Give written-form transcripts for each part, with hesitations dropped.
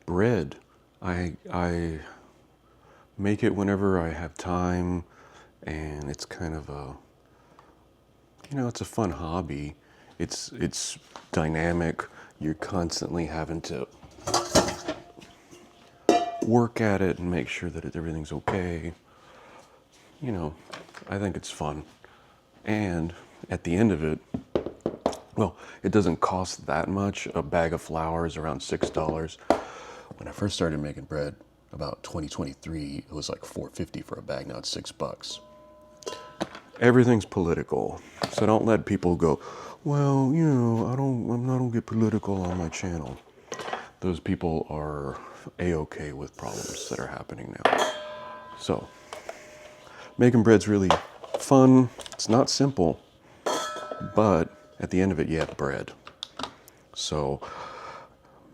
Bread. I make it whenever I have time, and it's kind of a, it's a fun hobby. It's dynamic. You're constantly having to work at it and make sure that everything's okay. You know, I think it's fun. And at the end of it, well, it doesn't cost that much. A bag of flour is around $6. When I first started making bread, about 2023, it was like $4.50 for a bag. Now it's $6. Everything's political, so don't let people go, well, I don't get political on my channel. Those people are a-okay with problems that are happening now. So, making bread's really fun. It's not simple, but at the end of it, you have bread. So,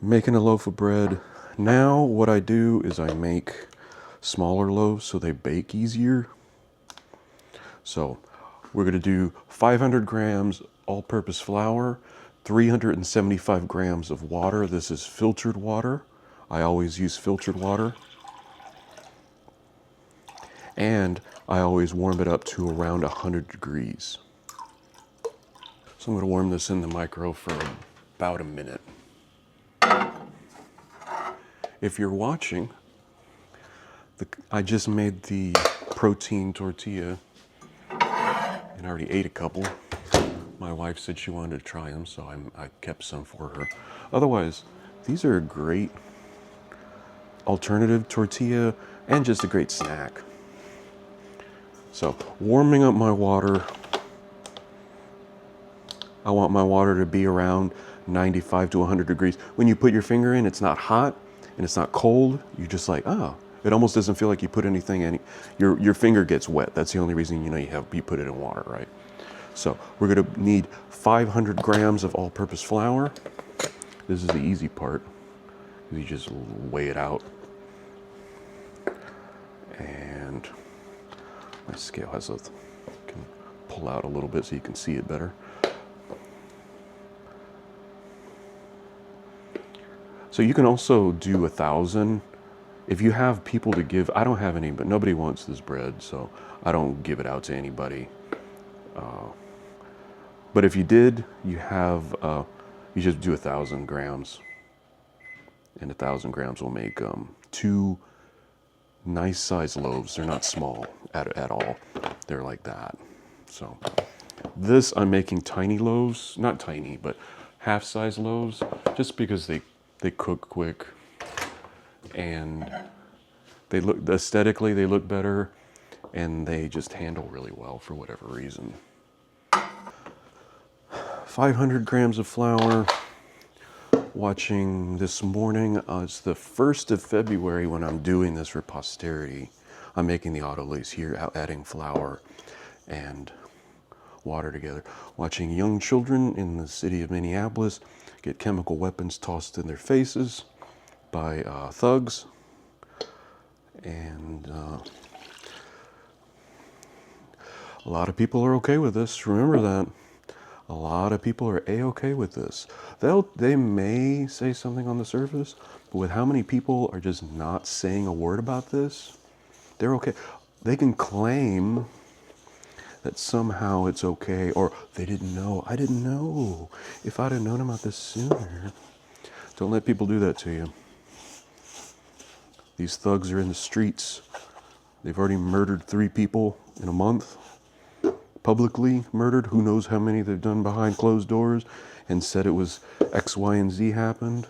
making a loaf of bread. Now, what I do is I make smaller loaves so they bake easier. So, we're going to do 500 grams all-purpose flour, 375 grams of water. This is filtered water. I always use filtered water. And I always warm it up to around 100 degrees. So I'm going to warm this in the micro for about a minute. If you're watching, I just made the protein tortilla and I already ate a couple. My wife said she wanted to try them, so I kept some for her. Otherwise, these are a great alternative tortilla and just a great snack. So, warming up my water. I want my water to be around 95 to 100 degrees. When you put your finger in, it's not hot and it's not cold. You're just like, oh, it almost doesn't feel like you put anything in. Your finger gets wet. That's the only reason you put it in water, right? So we're gonna need 500 grams of all-purpose flour. This is the easy part. You just weigh it out. And my scale can pull out a little bit so you can see it better. So you can also do 1,000. If you have people to give, I don't have any, but nobody wants this bread, so I don't give it out to anybody. But if you did, you just do 1,000 grams. And 1,000 grams will make 2 nice sized loaves. They're not small at all. They're like that. So this, I'm making tiny loaves, not tiny, but half size loaves, just because they cook quick and they look, aesthetically they look better and they just handle really well for whatever reason. 500 grams of flour. Watching this morning, it's the 1st of February when I'm doing this for posterity. I'm making the autolays here, adding flour and water together. Watching young children in the city of Minneapolis get chemical weapons tossed in their faces by thugs. And a lot of people are okay with this. Remember that. A lot of people are a-okay with this. They may say something on the surface, but with how many people are just not saying a word about this, they're okay. They can claim that somehow it's okay, or they didn't know. I didn't know. If I'd have known about this sooner. Don't let people do that to you. These thugs are in the streets. They've already murdered 3 people in a month. Publicly murdered. Who knows how many they've done behind closed doors and said it was X, Y, and Z happened.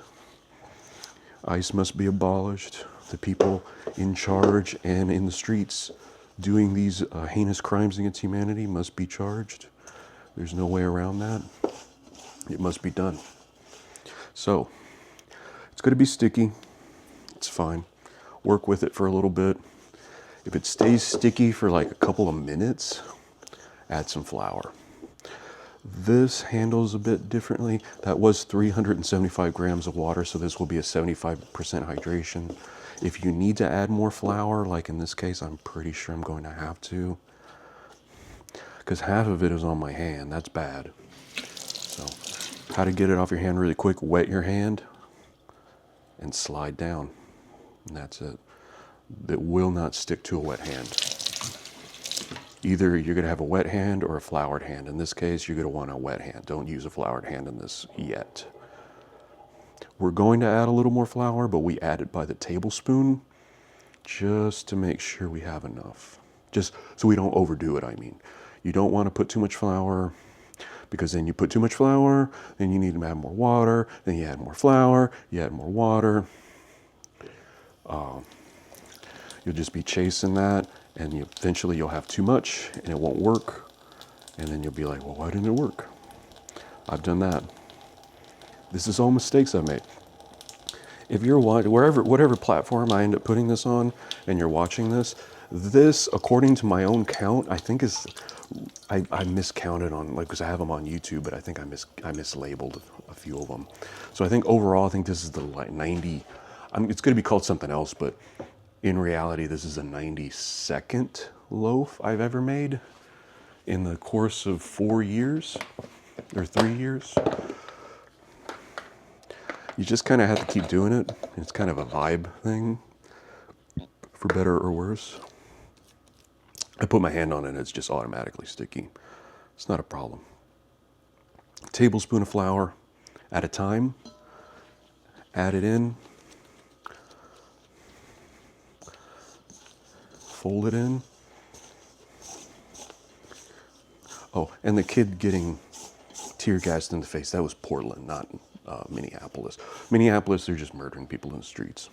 ICE must be abolished. The people in charge and in the streets doing these heinous crimes against humanity must be charged. There's no way around that. It must be done. So, it's going to be sticky. It's fine. Work with it for a little bit. If it stays sticky for like a couple of minutes, add some flour. This handles a bit differently. That was 375 grams of water, so this will be a 75% hydration. If you need to add more flour, like in this case, I'm pretty sure I'm going to have to, because half of it is on my hand. That's bad. So, how to get it off your hand really quick: wet your hand, and slide down. And that's it. That will not stick to a wet hand. Either you're going to have a wet hand or a floured hand. In this case, you're going to want a wet hand. Don't use a floured hand in this yet. We're going to add a little more flour, but we add it by the tablespoon just to make sure we have enough. Just so we don't overdo it, I mean. You don't want to put too much flour, because then you put too much flour, then you need to add more water, then you add more flour, you add more water. You'll just be chasing that, and eventually you'll have too much, and it won't work. And then you'll be like, well, why didn't it work? I've done that. This is all mistakes I've made. If you're watching, whatever platform I end up putting this on, and you're watching this, according to my own count, I think I miscounted on, like, because I have them on YouTube, but I think I mislabeled a few of them. So I think overall, I think this is the 90. It's going to be called something else, but in reality, this is a 92nd loaf I've ever made in the course of 4 years or 3 years. You just kind of have to keep doing it. It's kind of a vibe thing, for better or worse. I put my hand on it, and it's just automatically sticky. It's not a problem. A tablespoon of flour at a time. Add it in. Fold it in. Oh, and the kid getting tear gassed in the face, that was Portland, not Minneapolis. Minneapolis, they're just murdering people in the streets.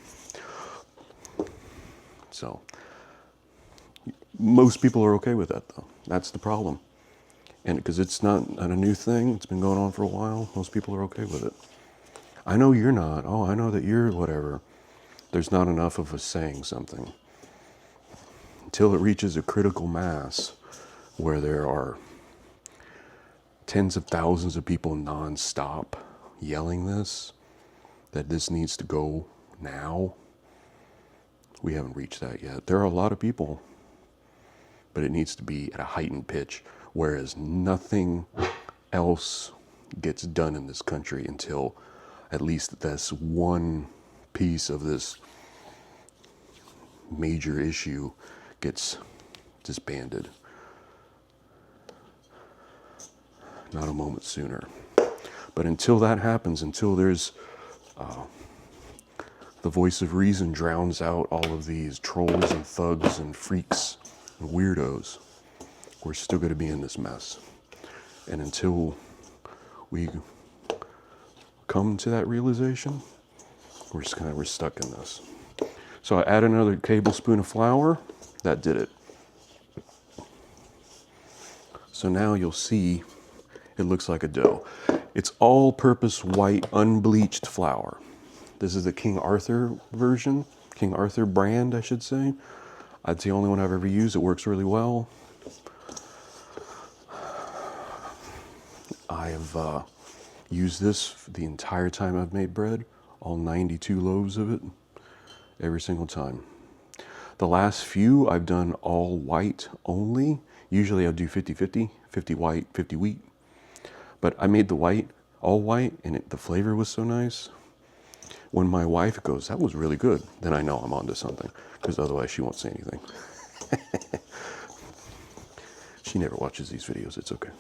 So, most people are okay with that, though. That's the problem. And because it's not a new thing, it's been going on for a while, most people are okay with it. I know you're not. Oh, I know that you're whatever. There's not enough of us saying something. Until it reaches a critical mass where there are tens of thousands of people nonstop yelling this, that this needs to go now. We haven't reached that yet. There are a lot of people, but it needs to be at a heightened pitch, whereas nothing else gets done in this country until at least this one piece of this major issue gets disbanded. Not a moment sooner. But until that happens, until there's the voice of reason drowns out all of these trolls and thugs and freaks and weirdos, we're still going to be in this mess. And until we come to that realization, we're stuck in this. So I add another tablespoon of flour. That did it. So now you'll see it looks like a dough. It's all-purpose white, unbleached flour. This is the King Arthur version, King Arthur brand, I should say. That's the only one I've ever used. It works really well. I have used this the entire time I've made bread, all 92 loaves of it, every single time. The last few I've done all white only. Usually I'll do 50-50, 50 white, 50 wheat. But I made the white, all white, and the flavor was so nice. When my wife goes, that was really good, then I know I'm onto something, because otherwise she won't say anything. She never watches these videos, it's okay.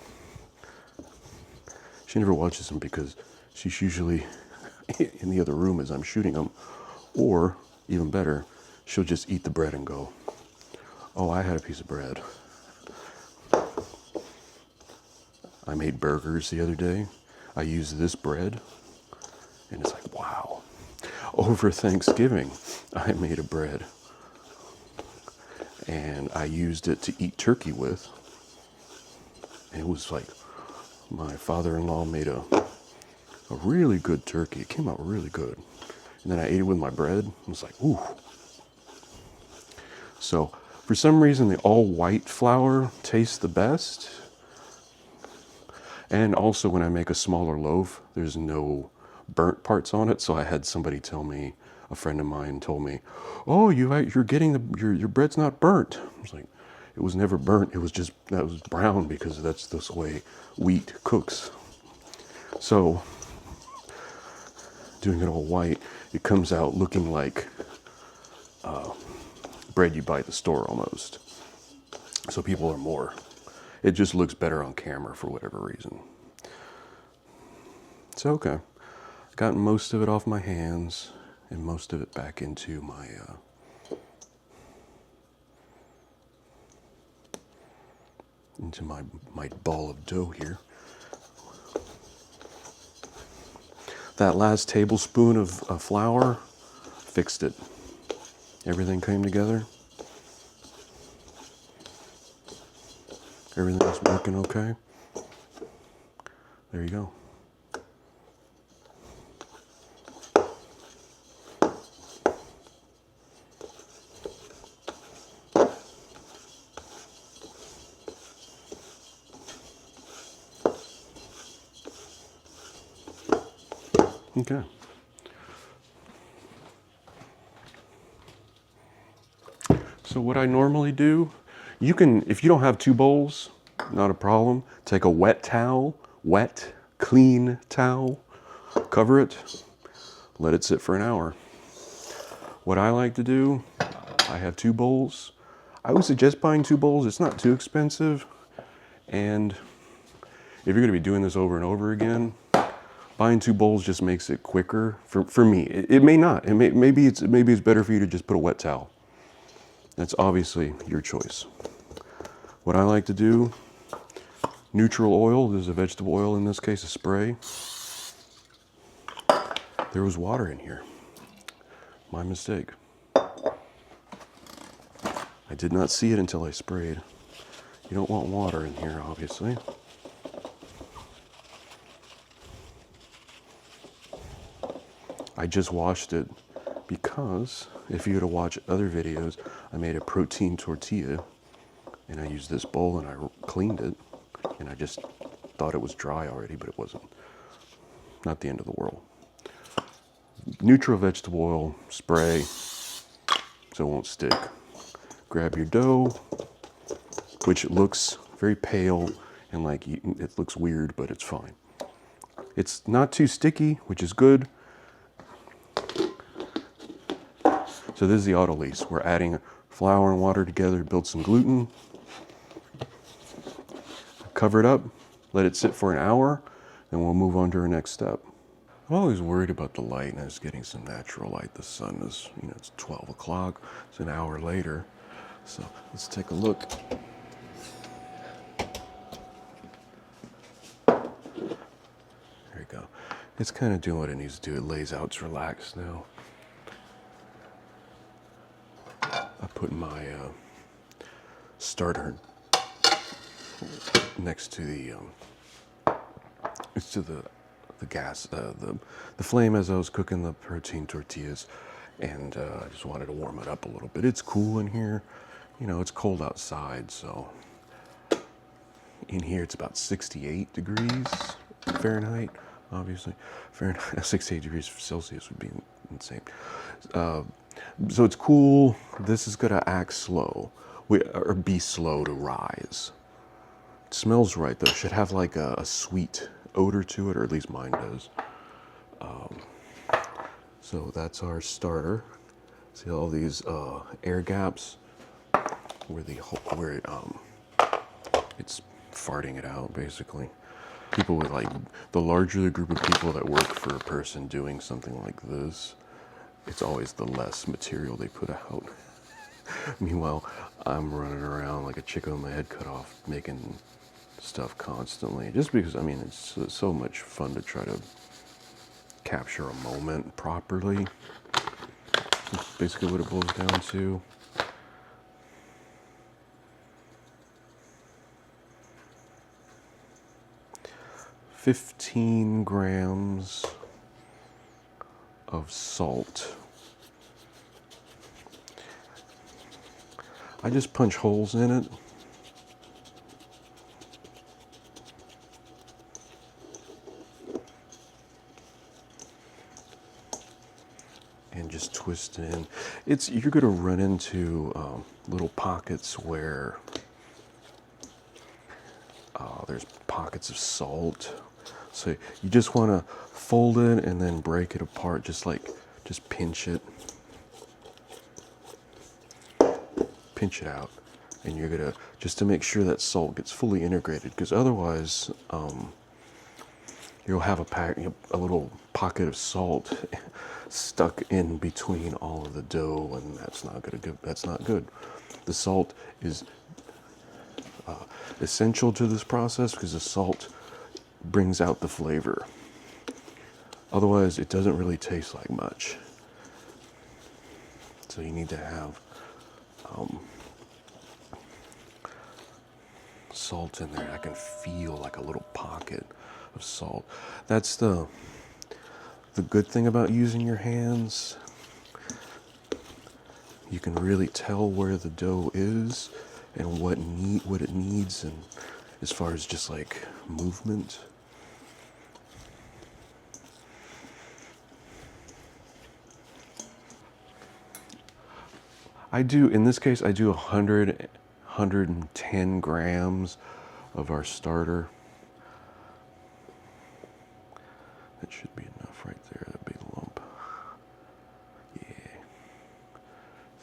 She never watches them because she's usually in the other room as I'm shooting them. Or, even better, she'll just eat the bread and go, oh, I had a piece of bread. I made burgers the other day. I used this bread, and it's like, wow. Over Thanksgiving, I made a bread, and I used it to eat turkey with. And it was like, my father-in-law made a really good turkey. It came out really good. And then I ate it with my bread. It was like, ooh. So, for some reason, the all-white flour tastes the best. And also, when I make a smaller loaf, there's no burnt parts on it. So I had somebody tell me, a friend of mine told me, oh, you're getting your bread's not burnt. I was like, it was never burnt. It was just, that was brown because that's the way wheat cooks. So, doing it all white, it comes out looking like bread you buy at the store almost. So people are more, it just looks better on camera for whatever reason. So okay, got most of it off my hands and most of it back into my my ball of dough here. That last tablespoon of flour fixed it. Everything came together. Everything's working okay. There you go. Okay. So what I normally do, you can, if you don't have two bowls, not a problem. Take a wet towel, wet, clean towel, cover it, let it sit for an hour. What I like to do, I have two bowls. I would suggest buying two bowls. It's not too expensive. And if you're going to be doing this over and over again, buying two bowls just makes it quicker. For me, it may not. Maybe it's better for you to just put a wet towel. That's obviously your choice. What I like to do, neutral oil. This is a vegetable oil in this case, a spray. There was water in here. My mistake. I did not see it until I sprayed. You don't want water in here, obviously. I just washed it because if you were to watch other videos, I made a protein tortilla and I used this bowl and I cleaned it and I just thought it was dry already, but it wasn't. Not the end of the world. Neutral vegetable oil spray so it won't stick. Grab your dough, which looks very pale and like it looks weird, but it's fine. It's not too sticky, which is good. So this is the autolyse. We're adding flour and water together to build some gluten. Cover it up, let it sit for an hour, and we'll move on to our next step. I'm always worried about the light, and I was getting some natural light. The sun is, it's 12 o'clock. It's an hour later. So let's take a look. There you go. It's kind of doing what it needs to do. It lays out, it's relaxed now. I put my starter next to the gas, the flame as I was cooking the protein tortillas, and I just wanted to warm it up a little bit. It's cool in here, it's cold outside, so in here it's about 68 degrees Fahrenheit, obviously. Fahrenheit, 68 degrees Celsius would be insane. So it's cool. This is gonna act slow, or be slow to rise. It smells right though. It should have like a sweet odor to it, or at least mine does. So that's our starter. See all these air gaps where it's farting it out basically. People with the larger the group of people that work for a person doing something like this, it's always the less material they put out. Meanwhile, I'm running around like a chicken with my head cut off, making stuff constantly. Just because, it's so much fun to try to capture a moment properly. That's basically what it boils down to. $15 grams of salt. I just punch holes in it. And just twist it in. You're gonna run into little pockets where there's pockets of salt. So you just want to fold it and then break it apart, just pinch it. Pinch it out. And you're gonna, just to make sure that salt gets fully integrated, because otherwise you'll have a little pocket of salt stuck in between all of the dough, and that's not good. The salt is essential to this process because the salt brings out the flavor. Otherwise, it doesn't really taste like much. So you need to have salt in there. I can feel like a little pocket of salt. That's the good thing about using your hands. You can really tell where the dough is and what it needs, and as far as just like movement. In this case, I do 110 grams of our starter. That should be enough right there, that big lump. Yeah.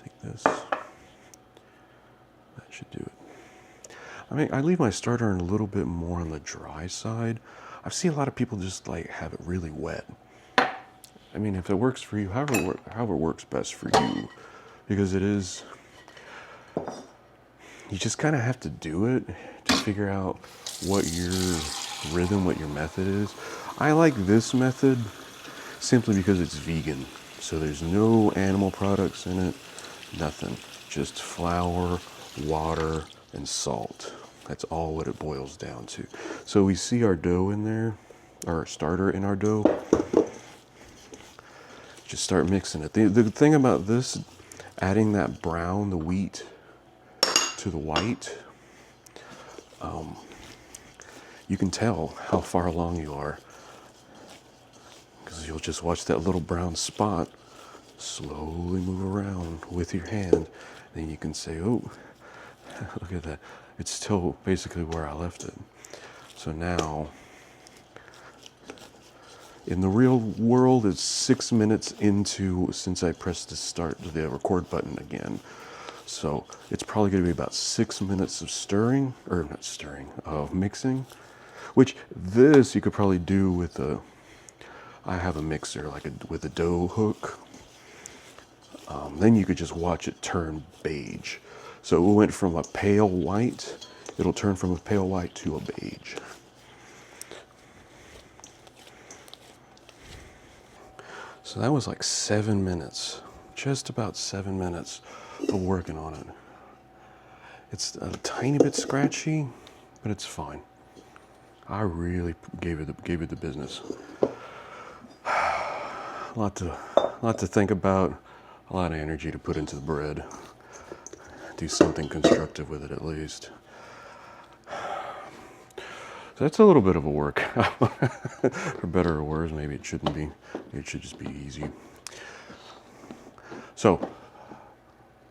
Take this. That should do it. I mean, I leave my starter in a little bit more on the dry side. I see a lot of people just like have it really wet. I mean, if it works for you, however works best for you. Because you just kind of have to do it to figure out what your rhythm, what your method is. I like this method simply because it's vegan. So there's no animal products in it, nothing. Just flour, water, and salt. That's all what it boils down to. So we see our dough in there, our starter in our dough. Just start mixing it. The thing about this, adding that brown, the wheat, to the white, you can tell how far along you are, because you'll just watch that little brown spot slowly move around with your hand. Then you can say, oh, look at that. It's still basically where I left it. So now, in the real world, it's 6 minutes since I pressed the record button again. So it's probably going to be about 6 minutes of of mixing, which this you could probably do I have a mixer with a dough hook. Then you could just watch it turn beige. So it went from a pale white, it'll turn from a pale white to a beige. So that was like 7 minutes, just about 7 minutes of working on it. It's a tiny bit scratchy, but it's fine. I really gave it the business. A lot to think about, a lot of energy to put into the bread. Do something constructive with it at least. So that's a little bit of a work. For better or worse, maybe it shouldn't be. It should just be easy. So,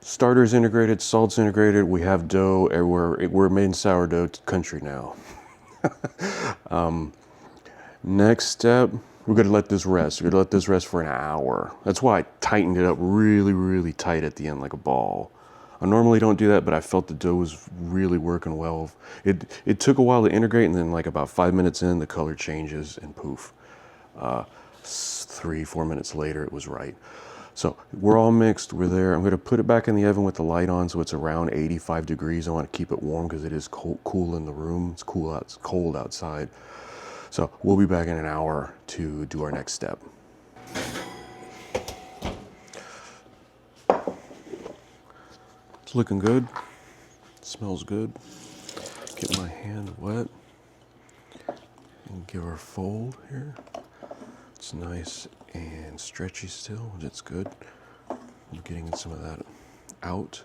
starter's integrated, salt's integrated, we have dough, we're made in sourdough country now. Next step, we're gonna let this rest. We're gonna let this rest for an hour. That's why I tightened it up really, really tight at the end like a ball. I normally don't do that, but I felt the dough was really working well. It took a while to integrate, and then like about 5 minutes in, the color changes, and poof. 3-4 minutes later, it was right. So we're all mixed, we're there. I'm gonna put it back in the oven with the light on so it's around 85 degrees. I wanna keep it warm because it is cool in the room. It's cold outside. So we'll be back in an hour to do our next step. It's looking good, smells good. Get my hand wet and give her a fold here. It's nice and stretchy still, and it's good. I'm getting some of that out.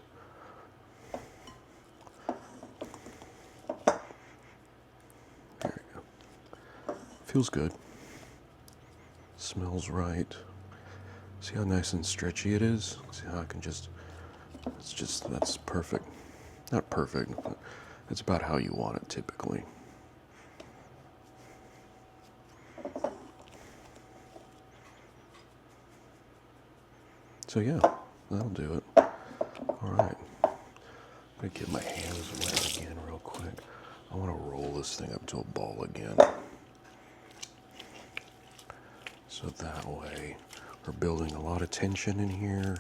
There we go. Feels good. Smells right. See how nice and stretchy it is? See how I can that's perfect. Not perfect, but that's about how you want it typically. So yeah, that'll do it. All right. I'm gonna get my hands wet again real quick. I want to roll this thing up to a ball again. So that way we're building a lot of tension in here.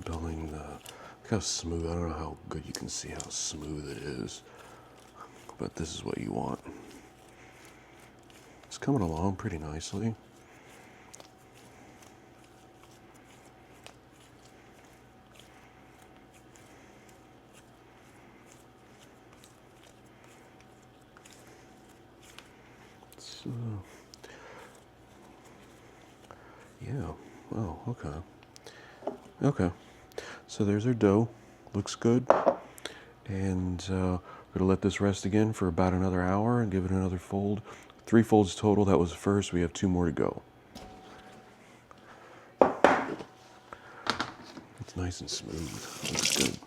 Building the, look how smooth, I don't know how good you can see how smooth it is, but this is what you want. It's coming along pretty nicely. So, yeah, oh, okay. Okay, so there's our dough, looks good. And we're gonna let this rest again for about another hour and give it another fold. 3 folds total, that was the first, we have 2 more to go. It's nice and smooth, looks good.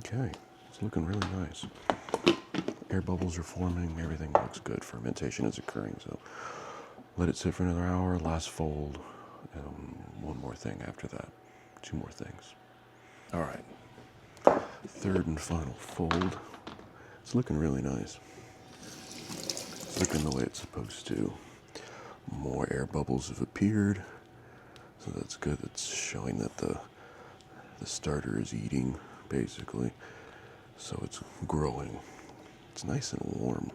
Okay, it's looking really nice. Air bubbles are forming, everything looks good. Fermentation is occurring, so let it sit for another hour, last fold, and one more thing after that. 2 more things. All right, third and final fold. It's looking really nice. It's looking the way it's supposed to. More air bubbles have appeared, so that's good. It's showing that the starter is eating, basically. So it's growing. It's nice and warm.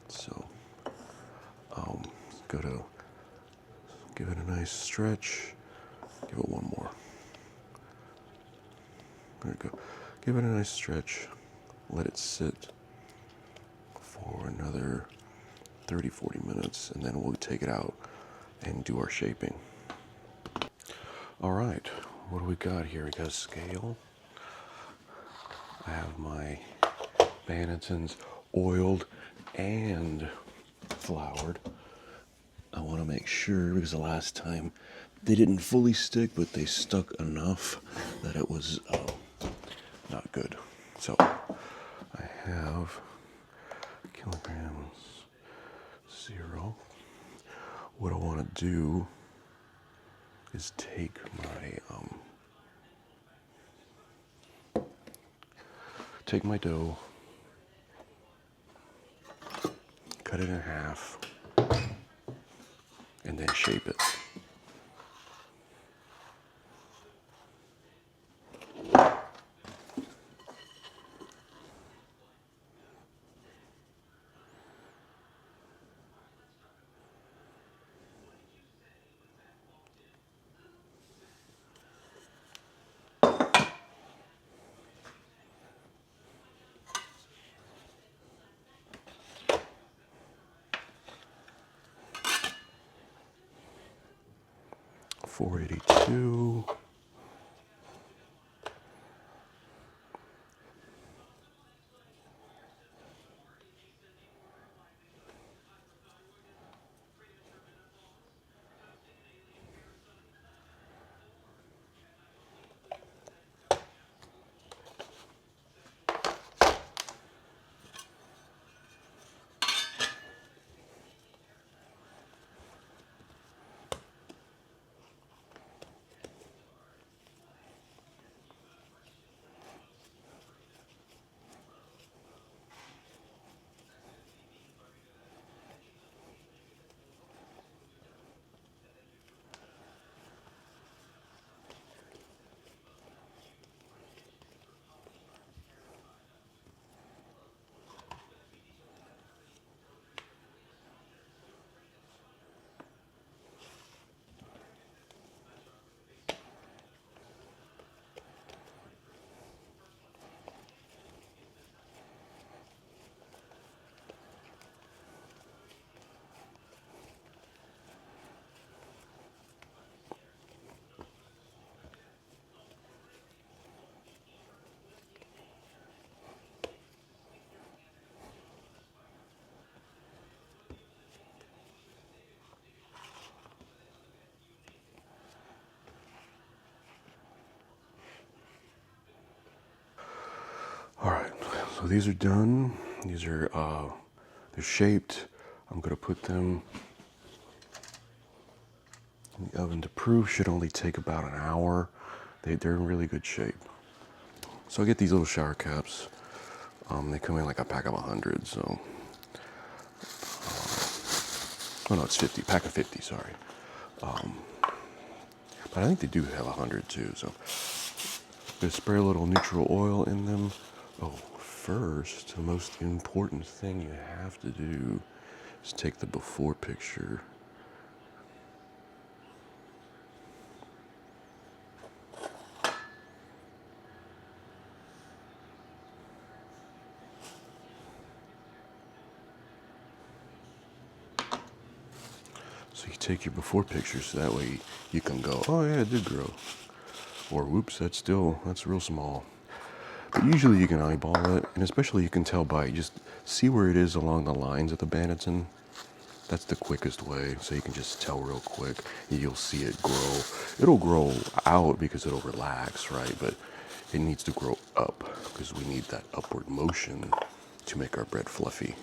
So go to give it a nice stretch. Give it one more. There we go. Give it a nice stretch. Let it sit for another 30, 40 minutes, and then we'll take it out and do our shaping. All right, what do we got here? We got a scale. I have my bannetons oiled and floured. I want to make sure, because the last time they didn't fully stick, but they stuck enough that it was not good. So I have kilograms 0. What I want to do is take my dough, cut it in half, and then shape it. $4.82. these are done. These are they're shaped. I'm gonna put them in the oven to proof. Should only take about an hour. They're in really good shape. So I get these little shower caps. They come in like a pack of 100. So, oh no, it's 50. Pack of 50. Sorry. But I think they do have 100 too. So just spray a little neutral oil in them. Oh, first, the most important thing you have to do is take the before picture. So you take your before picture so that way you can go, oh yeah, it did grow. Or whoops, that's real small. But usually you can eyeball it, and especially you can tell by just see where it is along the lines of the Banneton. That's the quickest way, so you can just tell real quick. You'll see it grow. It'll grow out because it'll relax, right? But it needs to grow up because we need that upward motion to make our bread fluffy.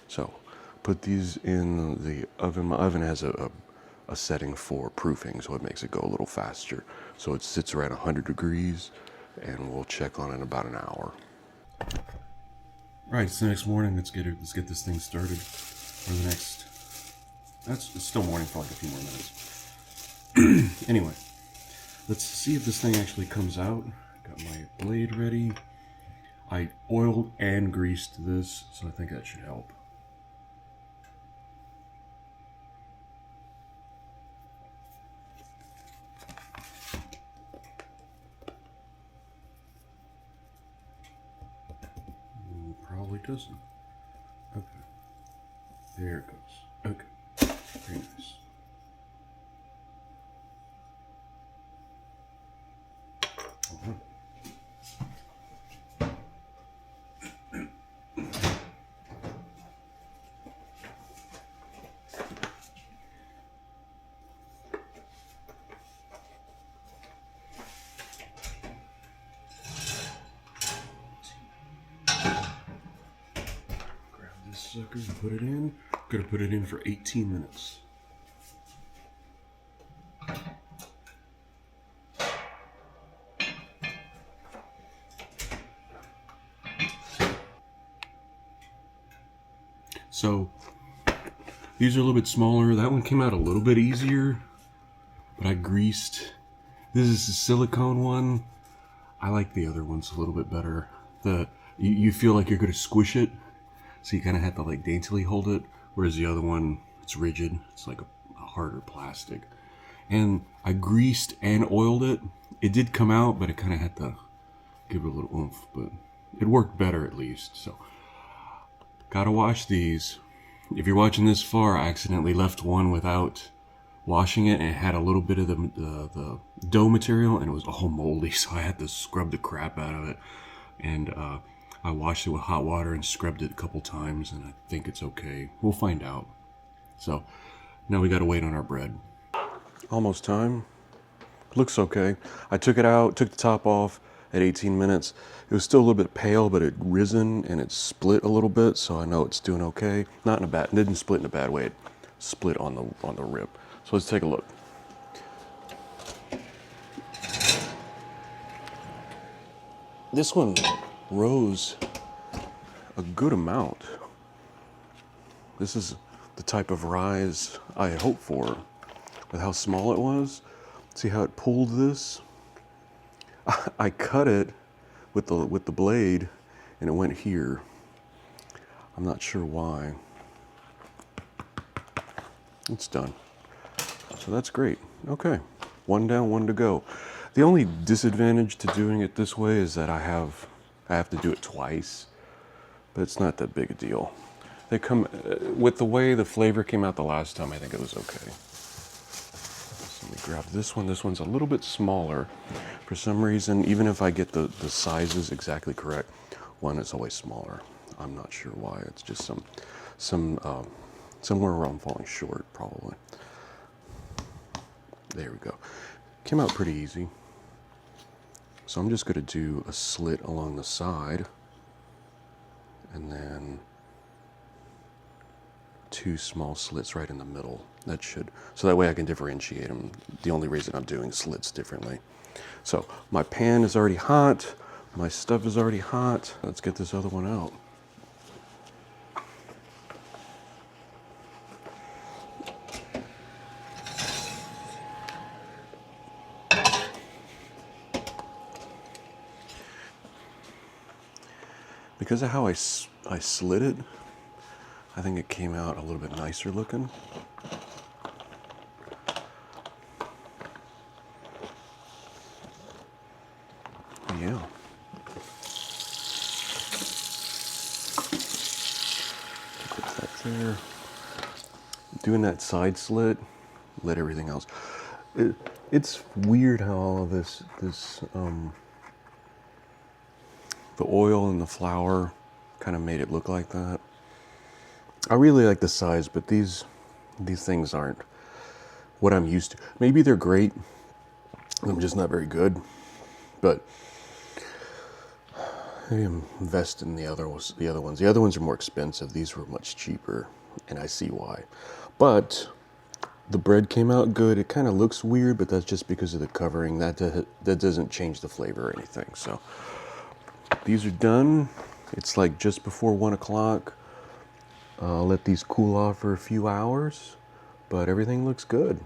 So put these in the oven. My oven has a setting for proofing, so it makes it go a little faster. So it sits around 100 degrees, and we'll check on it in about an hour. All right, it's the next morning. Let's get this thing started for the next. It's still morning for like a few more minutes. Anyway, let's see if this thing actually comes out. Got my blade ready. I oiled and greased this, so I think that should help. Probably doesn't. Okay. There it goes. Okay. Very nice. Sucker and put it in. Gonna put it in for 18 minutes. So these are a little bit smaller. That one came out a little bit easier, but I greased. This is the silicone one. I like the other ones a little bit better. You feel like you're gonna squish it. So you kind of have to like daintily hold it, whereas the other one, it's rigid. It's like a harder plastic. And I greased and oiled it. It did come out, but I kind of had to give it a little oomph, but it worked better at least. So, gotta wash these. If you're watching this far, I accidentally left one without washing it, and it had a little bit of the dough material, and it was all moldy, so I had to scrub the crap out of it. And I washed it with hot water and scrubbed it a couple times, and I think it's okay. We'll find out. So now we gotta wait on our bread. Almost time. Looks okay. I took it out, took the top off at 18 minutes. It was still a little bit pale, but it risen and it split a little bit, so I know it's doing okay. Not in a bad, it didn't split in a bad way. It split on the rib. So let's take a look. This one rose a good amount. This is the type of rise I had hoped for with how small it was. See how it pulled this? I cut it with the blade and it went here. I'm not sure why. It's done. So that's great. Okay, one down, one to go. The only disadvantage to doing it this way is that I have to do it twice, but it's not that big a deal. They come with the way the flavor came out the last time. I think it was okay. So let me grab this one. This one's a little bit smaller. For some reason, even if I get the sizes exactly correct, one is always smaller. I'm not sure why. It's just somewhere where I'm falling short, probably. There we go. Came out pretty easy. So I'm just going to do a slit along the side, and then 2 small slits right in the middle. That should, so that way I can differentiate them. The only reason I'm doing slits differently. So my pan is already hot. My stuff is already hot. Let's get this other one out. Because of how I slid it, I think it came out a little bit nicer looking. Yeah. Put that there. Doing that side slit, let everything else. It's weird how all of this the oil and the flour kind of made it look like that. I really like the size, but these things aren't what I'm used to. Maybe they're great. I'm just not very good. But I invest in the other ones. The other ones are more expensive. These were much cheaper, and I see why. But the bread came out good. It kind of looks weird, but that's just because of the covering. That doesn't change the flavor or anything. So these are done. It's like just before 1 o'clock. I'll let these cool off for a few hours, but everything looks good.